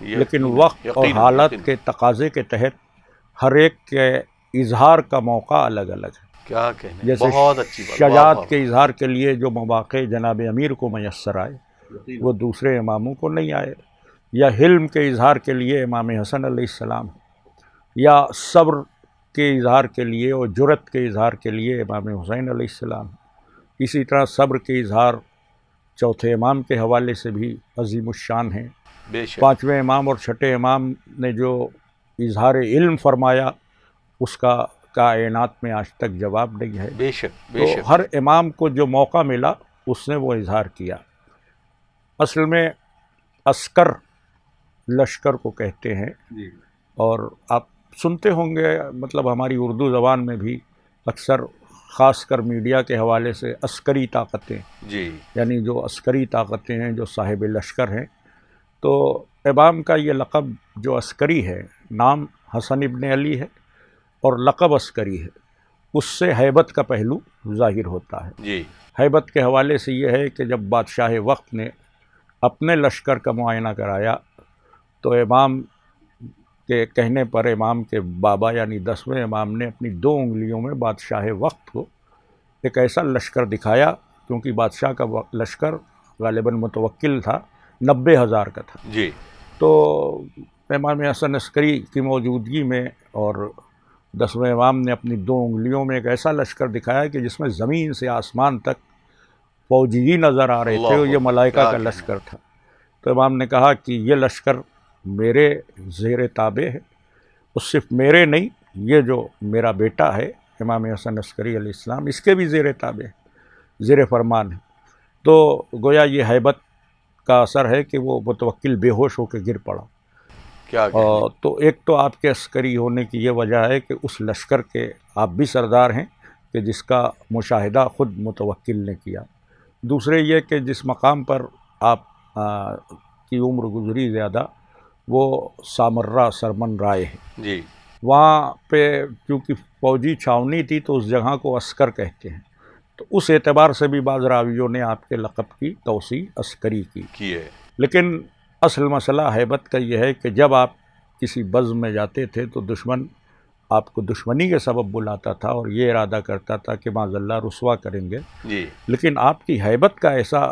لیکن وقت اور حالات کے تقاضے کے تحت ہر ایک کے اظہار کا موقع الگ الگ ہے. کیا کہنے، جیسے بہت اچھی بات. شجاعت کے اظہار کے لیے جو مواقع جناب امیر کو میسر آئے وہ دوسرے اماموں کو نہیں آئے، یا حلم کے اظہار کے لیے امام حسن علیہ السلام، یا صبر کے اظہار کے لیے اور جرت کے اظہار کے لیے امام حسین علیہ السلام. اسی طرح صبر کے اظہار چوتھے امام کے حوالے سے بھی عظیم الشان ہیں. بے شک. پانچویں امام اور چھٹے امام نے جو اظہار علم فرمایا اس کا کائنات میں آج تک جواب نہیں ہے. بے شک بے تو شک. ہر امام کو جو موقع ملا اس نے وہ اظہار کیا. اصل میں عسکر لشکر کو کہتے ہیں، اور آپ سنتے ہوں گے، مطلب ہماری اردو زبان میں بھی اکثر خاص کر میڈیا کے حوالے سے عسکری طاقتیں، جی یعنی جو عسکری طاقتیں ہیں، جو صاحب لشکر ہیں. تو امام کا یہ لقب جو عسکری ہے، نام حسن ابن علی ہے اور لقب عسکری ہے، اس سے ہیبت کا پہلو ظاہر ہوتا ہے. جی. ہیبت کے حوالے سے یہ ہے کہ جب بادشاہ وقت نے اپنے لشکر کا معائنہ کرایا تو امام کے کہنے پر امام کے بابا یعنی 10ویں امام نے اپنی 2 انگلیوں میں بادشاہ وقت کو ایک ایسا لشکر دکھایا، کیونکہ بادشاہ کا لشکر غالباً متوکل تھا، 90,000 کا تھا. جی. تو امام حسن عسکری کی موجودگی میں اور 10ویں امام نے اپنی 2 انگلیوں میں ایک ایسا لشکر دکھایا کہ جس میں زمین سے آسمان تک فوجی ہی نظر آ رہے تھے، اور یہ ملائکہ کا لشکر تھا. تو امام نے کہا کہ یہ لشکر میرے زیر تابع ہے، اور صرف میرے نہیں، یہ جو میرا بیٹا ہے امام حسن عسکری علیہ السلام، اس کے بھی زیر تابع ہے، زیر فرمان ہے. تو گویا یہ ہیبت کا اثر ہے کہ وہ متوکل بے ہوش ہو کے گر پڑا. کیا تو ایک تو آپ کے عسکری ہونے کی یہ وجہ ہے کہ اس لشکر کے آپ بھی سردار ہیں کہ جس کا مشاہدہ خود متوکل نے کیا. دوسرے یہ کہ جس مقام پر آپ کی عمر گزری زیادہ وہ سامرہ سرمن رائے ہے. جی. وہاں پہ کیونکہ فوجی چھاونی تھی تو اس جگہ کو عسکر کہتے ہیں، تو اس اعتبار سے بھی بعض راویوں نے آپ کے لقب کی توسیع عسکری کی ہے. لیکن اصل مسئلہ ہیبت کا یہ ہے کہ جب آپ کسی بزم میں جاتے تھے تو دشمن آپ کو دشمنی کے سبب بلاتا تھا اور یہ ارادہ کرتا تھا کہ معاذ اللہ رسوا کریں گے. جی. لیکن آپ کی ہیبت کا ایسا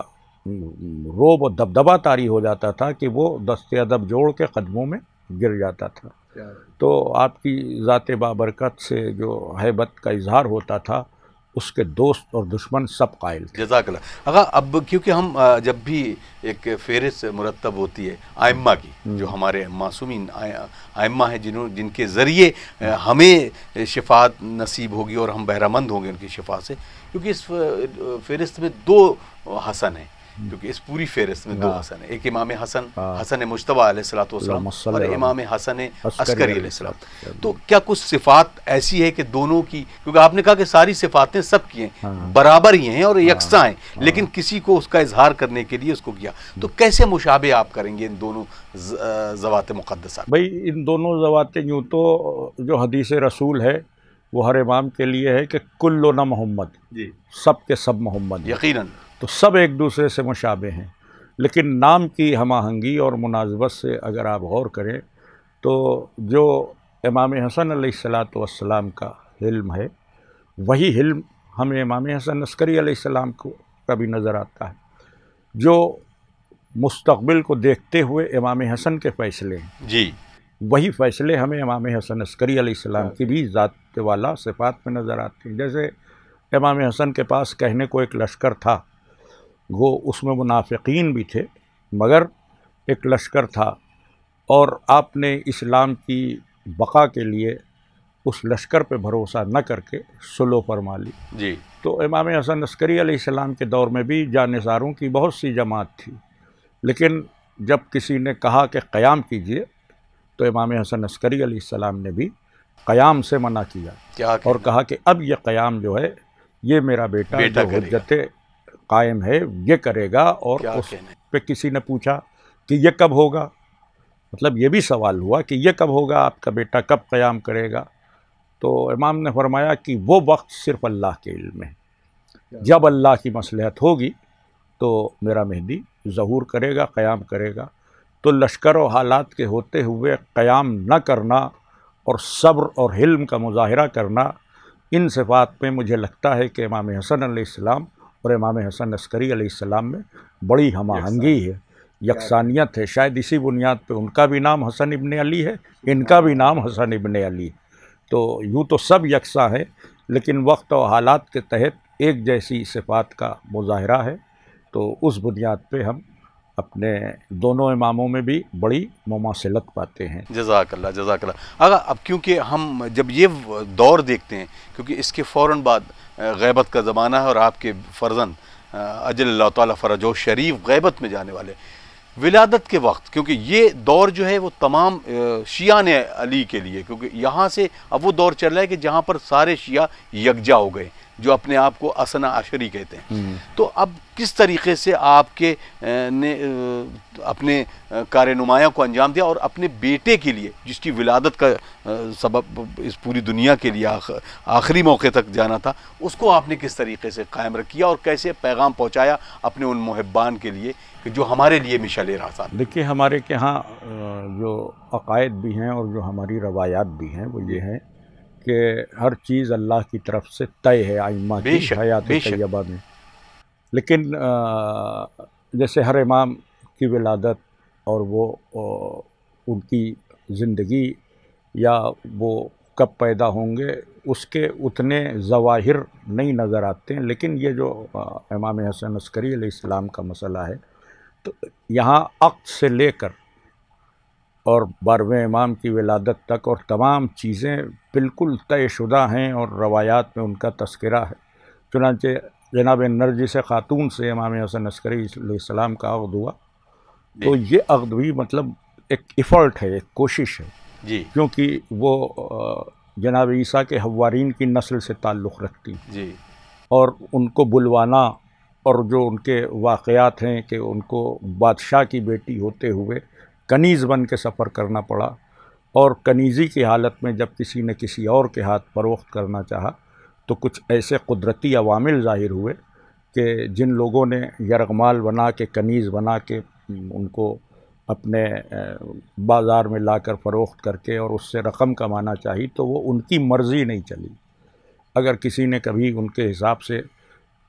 روب و دبدبہ طاری ہو جاتا تھا کہ وہ دست ادب جوڑ کے قدموں میں گر جاتا تھا. تو آپ کی ذات بابرکت سے جو ہیبت کا اظہار ہوتا تھا اس کے دوست اور دشمن سب قائل تھے. جزاک اللہ. اگر اب کیونکہ ہم جب بھی ایک فہرست مرتب ہوتی ہے ائمہ کی، جو ہمارے معصومین ائمہ ہیں جن کے ذریعے ہمیں شفاعت نصیب ہوگی اور ہم بہرہ مند ہوں گے ان کی شفاعت سے، کیونکہ اس فہرست میں 2 حسن ہیں، کیونکہ اس پوری فہرست میں 2 حسن ہیں. ایک امام حسن، حسن مجتبی علیہ السلام، اور امام حسن عسکری علیہ السلام. تو کیا کچھ صفات ایسی ہے کہ دونوں کی، کیونکہ آپ نے کہا کہ ساری صفاتیں سب کی ہیں، برابر ہی ہیں اور یکساں ہیں، لیکن کسی کو اس کا اظہار کرنے کے لیے اس کو کیا، تو کیسے مشابہ آپ کریں گے ان دونوں ذوات مقدسات؟ بھائی ان دونوں ذوات یوں تو جو حدیث رسول ہے وہ ہر امام کے لیے ہے کہ کلنا محمد، سب کے سب محمد. یقیناً تو سب ایک دوسرے سے مشابہ ہیں، لیکن نام کی ہم آہنگی اور مناسبت سے اگر آپ غور کریں تو جو امام حسن علیہ السلام کا حلم ہے وہی حلم ہمیں امام حسن عسکری علیہ السلام کو کا بھی نظر آتا ہے. جو مستقبل کو دیکھتے ہوئے امام حسن کے فیصلے ہیں، جی، وہی فیصلے ہمیں امام حسن عسکری علیہ السلام کی بھی ذات والا صفات میں نظر آتے ہیں. جیسے امام حسن کے پاس کہنے کو ایک لشکر تھا، وہ اس میں منافقین بھی تھے مگر ایک لشکر تھا، اور آپ نے اسلام کی بقا کے لیے اس لشکر پہ بھروسہ نہ کر کے صلح فرما لی. جی. تو امام حسن عسکری علیہ السلام کے دور میں بھی جانثاروں کی بہت سی جماعت تھی، لیکن جب کسی نے کہا کہ قیام کیجئے تو امام حسن عسکری علیہ السلام نے بھی قیام سے منع کیا اور کہا کہ اب یہ قیام جو ہے یہ میرا بیٹا جو حجت قائم ہے یہ کرے گا. اور اس پہ کسی نے پوچھا کہ یہ کب ہوگا، مطلب یہ بھی سوال ہوا کہ یہ کب ہوگا، آپ کا بیٹا کب قیام کرے گا؟ تو امام نے فرمایا کہ وہ وقت صرف اللہ کے علم میں، جب اللہ کی مصلحت ہوگی تو میرا مہدی ظہور کرے گا، قیام کرے گا. تو لشکر و حالات کے ہوتے ہوئے قیام نہ کرنا اور صبر اور حلم کا مظاہرہ کرنا، ان صفات میں مجھے لگتا ہے کہ امام حسن علیہ السلام اور امام حسن عسکری علیہ السلام میں بڑی ہم آہنگی ہے، یکسانیت ہے۔ شاید اسی بنیاد پہ ان کا بھی نام حسن ابن علی ہے، ان کا بھی نام حسن ابن علی ہے۔ تو یوں تو سب یکساں ہیں، لیکن وقت و حالات کے تحت ایک جیسی صفات کا مظاہرہ ہے، تو اس بنیاد پہ ہم اپنے دونوں اماموں میں بھی بڑی مماثلت پاتے ہیں۔ جزاک اللہ، جزاک اللہ۔ آگا اب کیونکہ ہم جب یہ دور دیکھتے ہیں، کیونکہ اس کے فوراً بعد غیبت کا زمانہ ہے اور آپ کے فرزند اجل اللہ تعالیٰ فرجہ شریف غیبت میں جانے والے، ولادت کے وقت، کیونکہ یہ دور جو ہے وہ تمام شیعہ نے علی کے لیے، کیونکہ یہاں سے اب وہ دور چل رہا ہے کہ جہاں پر سارے شیعہ یکجا ہو گئے جو اپنے آپ کو اثنا عشری کہتے ہیں۔ تو اب کس طریقے سے آپ کے نے اپنے کار نمایاں کو انجام دیا اور اپنے بیٹے کے لیے جس کی ولادت کا سبب اس پوری دنیا کے لیے آخری موقع تک جانا تھا، اس کو آپ نے کس طریقے سے قائم رکھیا اور کیسے پیغام پہنچایا اپنے ان محبان کے لیے کہ جو ہمارے لیے مشعل راہ تھا؟ دیکھیے، ہمارے کے ہاں جو عقائد بھی ہیں اور جو ہماری روایات بھی ہیں وہ یہ ہیں کہ ہر چیز اللہ کی طرف سے طے ہے ائمہ کی حیات طیبہ میں، لیکن جیسے ہر امام کی ولادت اور وہ ان کی زندگی یا وہ کب پیدا ہوں گے اس کے اتنے ظواہر نہیں نظر آتے ہیں، لیکن یہ جو امام حسن عسکری علیہ السلام کا مسئلہ ہے، تو یہاں عقد سے لے کر اور 12ویں امام کی ولادت تک اور تمام چیزیں بالکل طے شدہ ہیں اور روایات میں ان کا تذکرہ ہے۔ چنانچہ جناب نرجس خاتون سے امام حسن عسکری علیہ السلام کا عقد ہوا، تو یہ عقد بھی مطلب ایک ایفرٹ ہے، ایک کوشش ہے، جی، کیونکہ وہ جناب عیسیٰ کے حوارین کی نسل سے تعلق رکھتی، جی، اور ان کو بلوانا اور جو ان کے واقعات ہیں کہ ان کو بادشاہ کی بیٹی ہوتے ہوئے کنیز بن کے سفر کرنا پڑا، اور کنیزی کی حالت میں جب کسی نے کسی اور کے ہاتھ فروخت کرنا چاہا تو کچھ ایسے قدرتی عوامل ظاہر ہوئے کہ جن لوگوں نے یرغمال بنا کے کنیز بنا کے ان کو اپنے بازار میں لا کر فروخت کر کے اور اس سے رقم کمانا چاہی، تو وہ ان کی مرضی نہیں چلی۔ اگر کسی نے کبھی ان کے حساب سے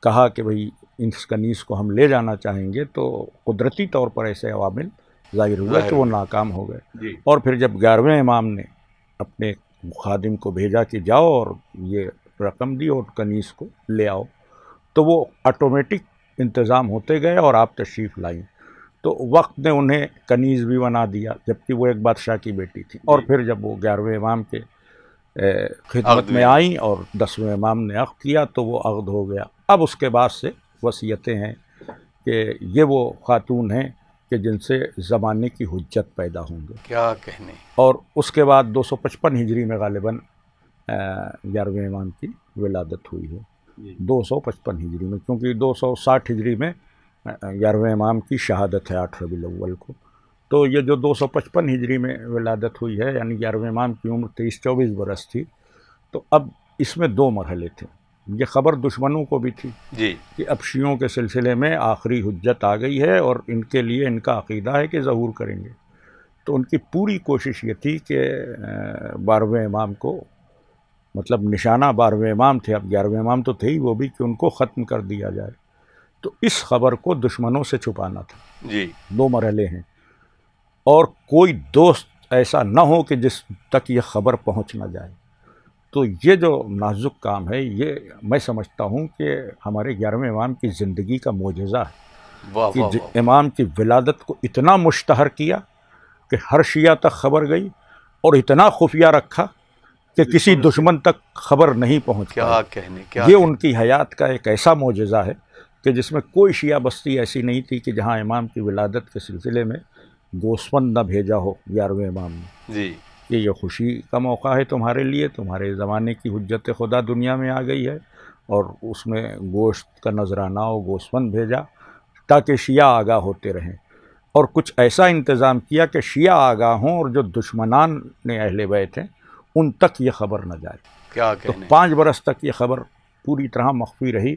کہا کہ بھئی اس کنیز کو ہم لے جانا چاہیں گے، تو قدرتی طور پر ایسے عوامل ظاہر ہوئے کہ وہ ناکام ہو گئے۔ اور پھر جب 11ویں امام نے اپنے خادم کو بھیجا کہ جاؤ اور یہ رقم دی اور کنیز کو لے آؤ، تو وہ آٹومیٹک انتظام ہوتے گئے اور آپ تشریف لائیں، تو وقت نے انہیں کنیز بھی بنا دیا جبکہ وہ ایک بادشاہ کی بیٹی تھی۔ اور پھر جب وہ 11ویں امام کے خدمت میں آئیں اور 10ویں امام نے عقد کیا تو وہ عقد ہو گیا۔ اب اس کے بعد سے وصیتیں ہیں کہ یہ وہ خاتون ہیں کہ جن سے زمانے کی حجت پیدا ہوں گے، کیا کہنے۔ اور اس کے بعد 255 ہجری میں غالباً 11ویں امام کی ولادت ہوئی ہے، 255 ہجری میں، کیونکہ 260 ہجری میں 11ویں امام کی شہادت ہے 8 ربیع الاول کو۔ تو یہ جو 255 ہجری میں ولادت ہوئی ہے، یعنی 11ویں امام کی عمر 23-24 برس تھی، تو اب اس میں 2 مرحلے تھے۔ یہ خبر دشمنوں کو بھی تھی جی کہ اب شیعوں کے سلسلے میں آخری حجت آ گئی ہے اور ان کے لیے ان کا عقیدہ ہے کہ ظہور کریں گے، تو ان کی پوری کوشش یہ تھی کہ 12ویں امام کو، مطلب نشانہ 12ویں امام تھے، اب 11ویں امام تو تھے ہی وہ بھی، کہ ان کو ختم کر دیا جائے، تو اس خبر کو دشمنوں سے چھپانا تھا۔ جی 2 مرحلے ہیں، اور کوئی دوست ایسا نہ ہو کہ جس تک یہ خبر پہنچ نہ جائے۔ تو یہ جو نازک کام ہے، یہ میں سمجھتا ہوں کہ ہمارے 11ویں امام کی زندگی کا معجزہ ہے کہ امام کی ولادت کو اتنا مشتہر کیا کہ ہر شیعہ تک خبر گئی، اور اتنا خفیہ رکھا کہ کسی دشمن تک خبر نہیں پہنچ پائی۔ یہ ان کی حیات کا ایک ایسا معجزہ ہے کہ جس میں کوئی شیعہ بستی ایسی نہیں تھی کہ جہاں امام کی ولادت کے سلسلے میں گوسفند نہ بھیجا ہو 11ویں امام نے، جی کہ یہ خوشی کا موقع ہے تمہارے لیے، تمہارے زمانے کی حجت خدا دنیا میں آ گئی ہے، اور اس میں گوشت کا نذرانہ و گوسفند بھیجا تاکہ شیعہ آگاہ ہوتے رہیں، اور کچھ ایسا انتظام کیا کہ شیعہ آگاہ ہوں اور جو دشمنان نے اہل بیت ہیں ان تک یہ خبر نہ جائے۔ کیا تو 5 برس تک یہ خبر پوری طرح مخفی رہی۔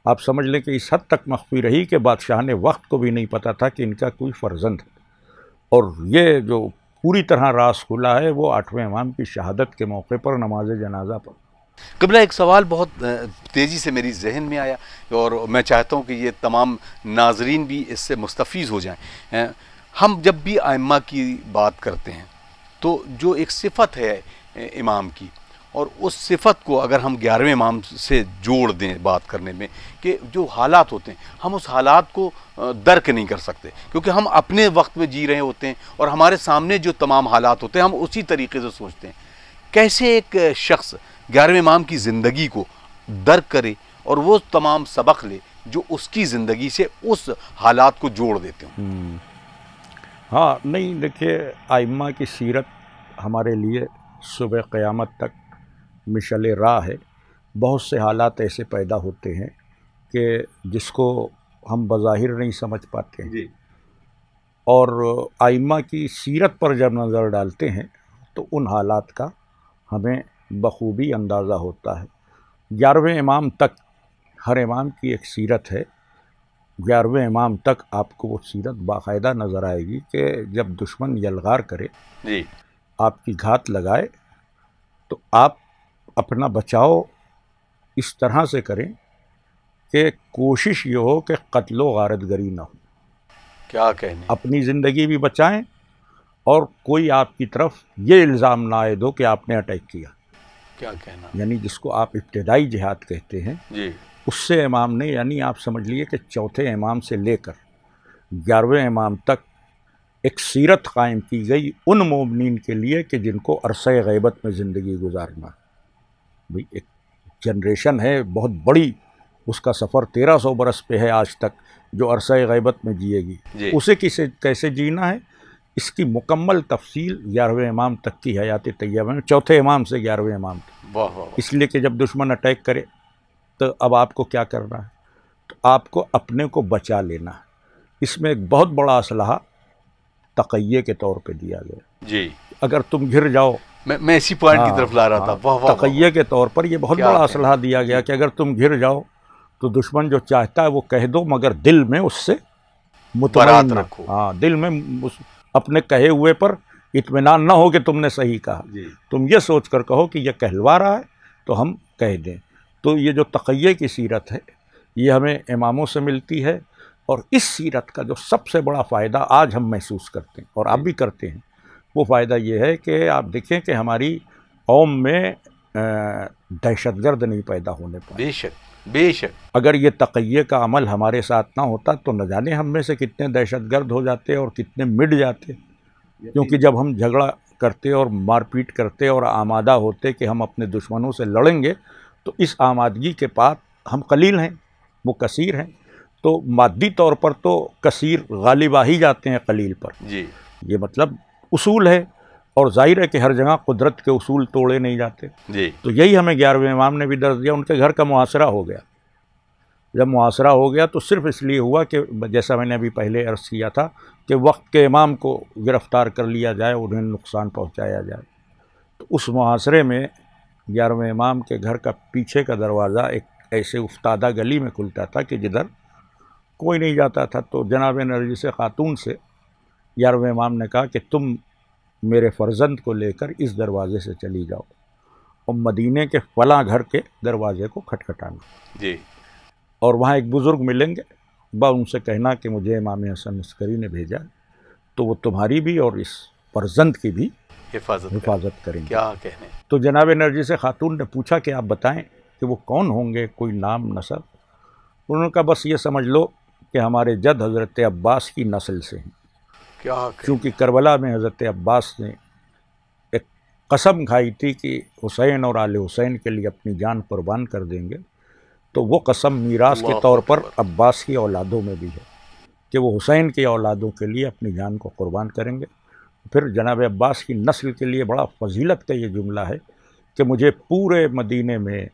آپ سمجھ لیں کہ اس حد تک مخفی رہی کہ بادشاہ نے وقت کو بھی نہیں پتہ تھا کہ ان کا کوئی فرزند ہے، اور یہ جو پوری طرح راز کھلا ہے وہ 8ویں امام کی شہادت کے موقع پر نماز جنازہ پر۔ قبلہ ایک سوال بہت تیزی سے میری ذہن میں آیا اور میں چاہتا ہوں کہ یہ تمام ناظرین بھی اس سے مستفیض ہو جائیں۔ ہم جب بھی ائمہ کی بات کرتے ہیں تو جو ایک صفت ہے امام کی، اور اس صفت کو اگر ہم 11ویں امام سے جوڑ دیں بات کرنے میں، کہ جو حالات ہوتے ہیں ہم اس حالات کو درک نہیں کر سکتے، کیونکہ ہم اپنے وقت میں جی رہے ہوتے ہیں اور ہمارے سامنے جو تمام حالات ہوتے ہیں ہم اسی طریقے سے سوچتے ہیں۔ کیسے ایک شخص 11ویں امام کی زندگی کو درک کرے اور وہ تمام سبق لے جو اس کی زندگی سے اس حالات کو جوڑ دیتے ہوں؟ ہاں، نہیں دیکھیے، ائمہ کی سیرت ہمارے لیے صبح قیامت تک مشعل راہ ہے۔ بہت سے حالات ایسے پیدا ہوتے ہیں کہ جس کو ہم بظاہر نہیں سمجھ پاتے ہیں، اور ائمہ کی سیرت پر جب نظر ڈالتے ہیں تو ان حالات کا ہمیں بخوبی اندازہ ہوتا ہے۔ 11ویں امام تک ہر امام کی ایک سیرت ہے۔ 11ویں امام تک آپ کو وہ سیرت باقاعدہ نظر آئے گی کہ جب دشمن یلغار کرے، آپ کی گھات لگائے، تو آپ اپنا بچاؤ اس طرح سے کریں کہ کوشش یہ ہو کہ قتل و غارت گری نہ ہو۔ کیا کہنے، اپنی زندگی بھی بچائیں اور کوئی آپ کی طرف یہ الزام نہ عائد ہو کہ آپ نے اٹیک کیا۔ کیا کہنا، یعنی جس کو آپ ابتدائی جہاد کہتے ہیں، اس سے امام نے، یعنی آپ سمجھ لیے کہ چوتھے امام سے لے کر 11ویں امام تک ایک سیرت قائم کی گئی ان مومنین کے لیے کہ جن کو عرصہ غیبت میں زندگی گزارنا ہے۔ بھئی ایک جنریشن ہے بہت بڑی، اس کا سفر 1300 برس پہ ہے آج تک، جو عرصہ غیبت میں جیے گی، اسے کیسے جینا ہے، اس کی مکمل تفصیل 11ویں امام تک کی حیات طیبہ میں، چوتھے امام سے 11ویں امام تک۔ اس لیے کہ جب دشمن اٹیک کرے تو اب آپ کو کیا کرنا ہے، تو آپ کو اپنے کو بچا لینا ہے۔ اس میں ایک بہت بڑا اسلحہ تقیہ کے طور پہ دیا گیا۔ اگر تم گر جاؤ، میں اسی پوائنٹ کی طرف لا رہا تھا، تقیہ کے طور پر یہ بہت بڑا اسلحہ دیا گیا کہ اگر تم گر جاؤ تو دشمن جو چاہتا ہے وہ کہہ دو، مگر دل میں اس سے مطمئن رکھو۔ ہاں، دل میں اپنے کہے ہوئے پر اطمینان نہ ہو کہ تم نے صحیح کہا، تم یہ سوچ کر کہو کہ یہ کہلوا رہا ہے تو ہم کہہ دیں۔ تو یہ جو تقیہ کی سیرت ہے یہ ہمیں اماموں سے ملتی ہے، اور اس سیرت کا جو سب سے بڑا فائدہ آج ہم محسوس کرتے ہیں اور آپ بھی کرتے ہیں، وہ فائدہ یہ ہے کہ آپ دیکھیں کہ ہماری قوم میں دہشت گرد نہیں پیدا ہونے پائے۔ بے شک اگر یہ تقیہ کا عمل ہمارے ساتھ نہ ہوتا تو نہ جانے ہم میں سے کتنے دہشت گرد ہو جاتے اور کتنے مٹ جاتے، کیونکہ جب ہم جھگڑا کرتے اور مار پیٹ کرتے اور آمادہ ہوتے کہ ہم اپنے دشمنوں سے لڑیں گے، تو اس آمادگی کے بعد ہم قلیل ہیں، وہ کثیر ہیں، تو مادی طور پر تو کثیر غالب آ ہی جاتے ہیں قلیل پر۔ یہ مطلب اصول ہے، اور ظاہر ہے کہ ہر جگہ قدرت کے اصول توڑے نہیں جاتے۔ تو یہی ہمیں 11ویں امام نے بھی درس دیا۔ ان کے گھر کا محاصرہ ہو گیا، جب محاصرہ ہو گیا تو صرف اس لیے ہوا کہ جیسا میں نے ابھی پہلے عرض کیا تھا کہ وقت کے امام کو گرفتار کر لیا جائے، انہیں نقصان پہنچایا جائے۔ تو اس محاصرے میں 11ویں امام کے گھر کا پیچھے کا دروازہ ایک ایسے افتادہ گلی میں کھلتا تھا کہ جدھر کوئی نہیں جاتا تھا۔ تو جناب نرجس خاتون سے 11ویں امام نے کہا کہ تم میرے فرزند کو لے کر اس دروازے سے چلی جاؤ اور مدینے کے فلاں گھر کے دروازے کو کھٹکھٹانا، اور وہاں ایک بزرگ ملیں گے، ان سے کہنا کہ مجھے امام حسن عسکری نے بھیجا، تو وہ تمہاری بھی اور اس فرزند کی بھی حفاظت کریں گے۔ کیا کہنے۔ تو جناب نرجس خاتون نے پوچھا کہ آپ بتائیں کہ وہ کون ہوں گے، کوئی نام نسب؟ انہوں نے کہا بس یہ سمجھ لو کہ ہمارے جد حضرت عباس کی نسل سے ہیں۔ کیونکہ کربلا میں حضرت عباس نے ایک قسم کھائی تھی کہ حسین اور آل حسین کے لیے اپنی جان قربان کر دیں گے، تو وہ قسم میراث کے طور پر عباس کی اولادوں میں بھی ہے کہ وہ حسین کی اولادوں کے لیے اپنی جان کو قربان کریں گے۔ پھر جناب عباس کی نسل کے لیے بڑا فضیلت کا یہ جملہ ہے کہ مجھے پورے مدینے میں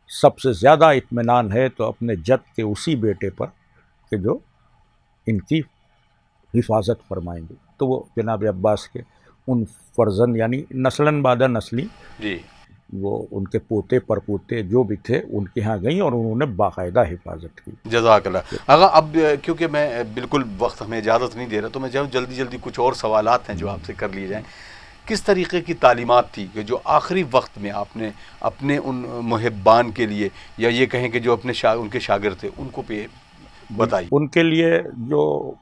سب سے زیادہ اطمینان ہے تو اپنے جد کے اسی بیٹے پر کہ جو ان کی حفاظت فرمائیں گے۔ تو وہ جناب عباس کے ان فرزند، یعنی نسلاً بعد نسلی وہ ان کے پوتے پرپوتے جو بھی تھے ان کے ہاں گئیں اور انہوں نے باقاعدہ حفاظت کی۔ جزاک اللہ۔ اگر اب کیونکہ میں بالکل وقت ہمیں اجازت نہیں دے رہا، تو میں چاہوں جلدی جلدی کچھ اور سوالات ہیں جو آپ سے کر لیے جائیں۔ کس طریقے کی تعلیمات تھی کہ جو آخری وقت میں آپ نے اپنے ان محبان کے لیے، یا یہ کہیں کہ جو اپنے ان کے شاگرد تھے، ان کو بتائی؟ ان کے لیے جو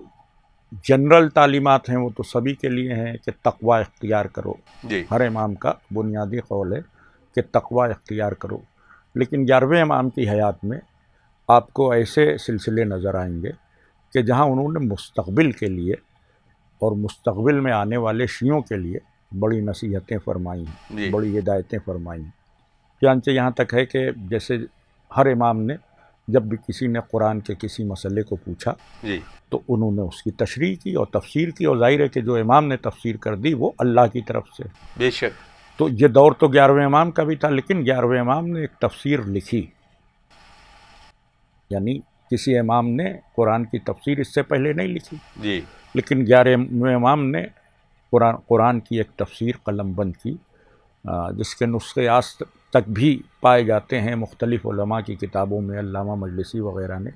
جنرل تعلیمات ہیں وہ تو سبھی کے لیے ہیں کہ تقوی اختیار کرو۔ جی، ہر امام کا بنیادی قول ہے کہ تقوی اختیار کرو، لیکن 11ویں امام کی حیات میں آپ کو ایسے سلسلے نظر آئیں گے کہ جہاں انہوں نے مستقبل کے لیے اور مستقبل میں آنے والے شیعوں کے لیے بڑی نصیحتیں فرمائی ہیں، جی، بڑی ہدایتیں فرمائی ہیں۔ چنانچہ یہاں تک ہے کہ جیسے ہر امام نے جب بھی کسی نے قرآن کے کسی مسئلے کو پوچھا جی، تو انہوں نے اس کی تشریح کی اور تفسیر کی، اور ظاہر ہے کہ جو امام نے تفسیر کر دی وہ اللہ کی طرف سے۔ بے شک۔ تو یہ دور تو 11ویں امام کا بھی تھا، لیکن 11ویں امام نے ایک تفسیر لکھی، یعنی کسی امام نے قرآن کی تفسیر اس سے پہلے نہیں لکھی، جی، لیکن 11ویں امام نے قرآن کی ایک تفسیر قلم بند کی، جس کے نسخے آج تک بھی پائے جاتے ہیں مختلف علماء کی کتابوں میں، علامہ مجلسی وغیرہ نے۔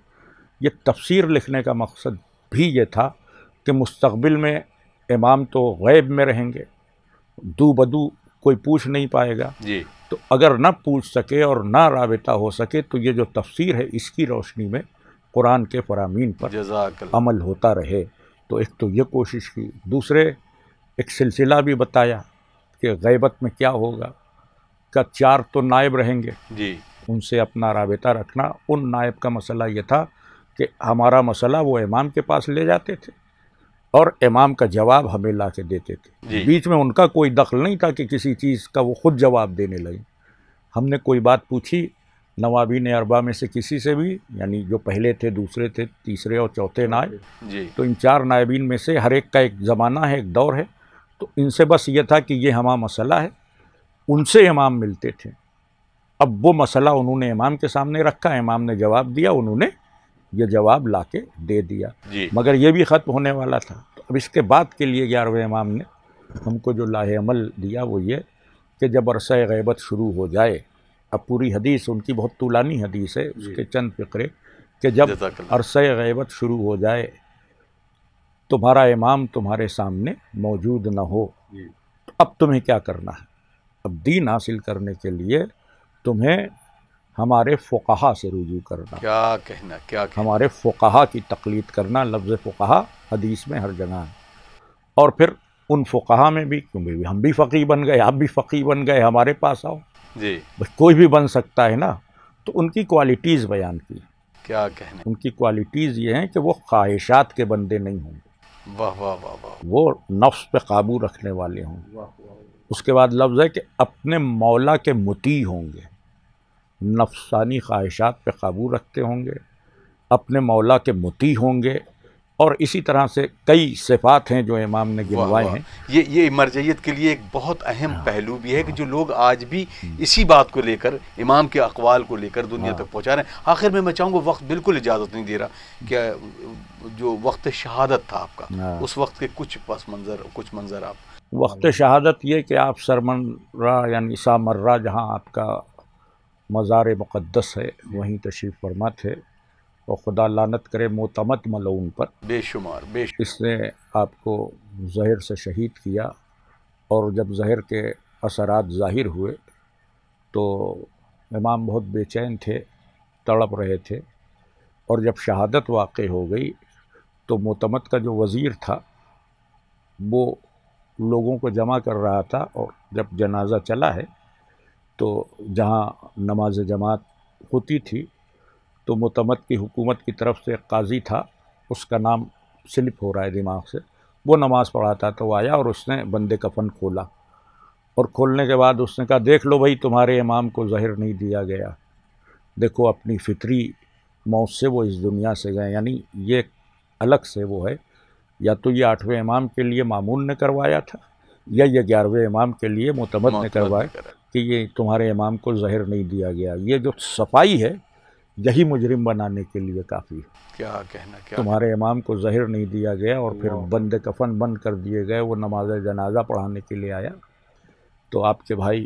یہ تفسیر لکھنے کا مقصد بھی یہ تھا کہ مستقبل میں امام تو غیب میں رہیں گے، دو بدو کوئی پوچھ نہیں پائے گا، جی، تو اگر نہ پوچھ سکے اور نہ رابطہ ہو سکے تو یہ جو تفسیر ہے اس کی روشنی میں قرآن کے فرامین پر جزاک اللہ۔ عمل ہوتا رہے۔ تو ایک تو یہ کوشش کی، دوسرے ایک سلسلہ بھی بتایا کہ غیبت میں کیا ہوگا، کہ 4 تو نائب رہیں گے، جی، ان سے اپنا رابطہ رکھنا۔ ان نائب کا مسئلہ یہ تھا کہ ہمارا مسئلہ وہ امام کے پاس لے جاتے تھے اور امام کا جواب ہمیں لا کے دیتے تھے، جی، بیچ میں ان کا کوئی دخل نہیں تھا کہ کسی چیز کا وہ خود جواب دینے لگے۔ ہم نے کوئی بات پوچھی نوابین اربعہ میں سے کسی سے بھی، یعنی جو پہلے تھے، دوسرے تھے، تیسرے اور چوتھے نائب، جی، تو ان 4 نائبین میں سے ہر ایک کا ایک زمانہ ہے، ایک دور ہے، تو ان سے بس یہ تھا کہ یہ ہمارا مسئلہ ہے، ان سے امام ملتے تھے۔ اب وہ مسئلہ انہوں نے امام کے سامنے رکھا، امام نے جواب دیا، انہوں نے یہ جواب لا کے دے دیا، جی، مگر یہ بھی ختم ہونے والا تھا۔ تو اب اس کے بعد کے لیے 11ویں امام نے ہم کو جو لاہ عمل دیا وہ یہ کہ جب عرصہ غیبت شروع ہو جائے، اب پوری حدیث ان کی بہت طولانی حدیث ہے، اس کے چند فقرے، کہ جب جزاک اللہ۔ عرصہ غیبت شروع ہو جائے تمہارا امام تمہارے سامنے موجود نہ ہو، تو اب تمہیں کیا کرنا ہے؟ اب دین حاصل کرنے کے لیے تمہیں ہمارے فقہا سے رجوع کرنا، کیا کہنا، کیا کہنا۔ ہمارے فقہا کی تقلید کرنا۔ لفظ فقہا حدیث میں ہر جگہ ہے، اور پھر ان فقہا میں بھی، کیونکہ ہم بھی فقیہ بن گئے، آپ بھی فقیہ بن گئے، ہمارے پاس آؤ، جی، کوئی بھی بن سکتا ہے نا۔ تو ان کی کوالٹیز بیان کی، کیا کہنا۔ ان کی کوالٹیز یہ ہیں کہ وہ خواہشات کے بندے نہیں ہوں گے، واہ واہ واہ واہ، وہ نفس پہ قابو رکھنے والے ہوں گے۔ اس کے بعد لفظ ہے کہ اپنے مولا کے مطیع ہوں گے، نفسانی خواہشات پہ قابو رکھتے ہوں گے، اپنے مولا کے مطیع ہوں گے، اور اسی طرح سے کئی صفات ہیں جو امام نے گنوائے ہیں۔ یہ مرجعیت کے لیے ایک بہت اہم پہلو بھی ہے کہ جو لوگ آج بھی اسی بات کو لے کر، امام کے اقوال کو لے کر دنیا تک پہنچا رہے ہیں۔ آخر میں چاہوں گا، وقت بالکل اجازت نہیں دے رہا، کہ جو وقت شہادت تھا آپ کا، اس وقت کے کچھ پس منظر، کچھ منظر آپ۔ وقت شہادت یہ کہ آپ سرمنرہ یعنی سامرہ جہاں آپ کا مزار مقدس ہے وہیں تشریف فرما تھے، اور خدا لعنت کرے معتمد ملعون پر، بے شمار، بے شمار۔ اس نے آپ کو زہر سے شہید کیا، اور جب زہر کے اثرات ظاہر ہوئے تو امام بہت بے چین تھے، تڑپ رہے تھے، اور جب شہادت واقع ہو گئی تو معتمد کا جو وزیر تھا وہ لوگوں کو جمع کر رہا تھا، اور جب جنازہ چلا ہے تو جہاں نماز جماعت ہوتی تھی تو معتمد کی حکومت کی طرف سے ایک قاضی تھا، اس کا نام سلپ ہو رہا ہے دماغ سے، وہ نماز پڑھاتا تو وہ آیا اور اس نے بند کفن کھولا، اور کھولنے کے بعد اس نے کہا دیکھ لو بھائی تمہارے امام کو زہر نہیں دیا گیا، دیکھو اپنی فطری موت سے وہ اس دنیا سے گئے، یعنی یہ الگ سے وہ ہے، یا تو یہ 8ویں امام کے لیے مامون نے کروایا تھا، یا یہ 11ویں امام کے لیے معتمد نے کروایا کہ یہ تمہارے امام کو زہر نہیں دیا گیا۔ یہ جو صفائی ہے یہی مجرم بنانے کے لیے کافی ہے۔ کیا کہنا، کیا تمہارے امام کو زہر نہیں دیا گیا اور پھر بند کفن بند کر دیے گئے، وہ نماز جنازہ پڑھانے کے لیے آیا، تو آپ کے بھائی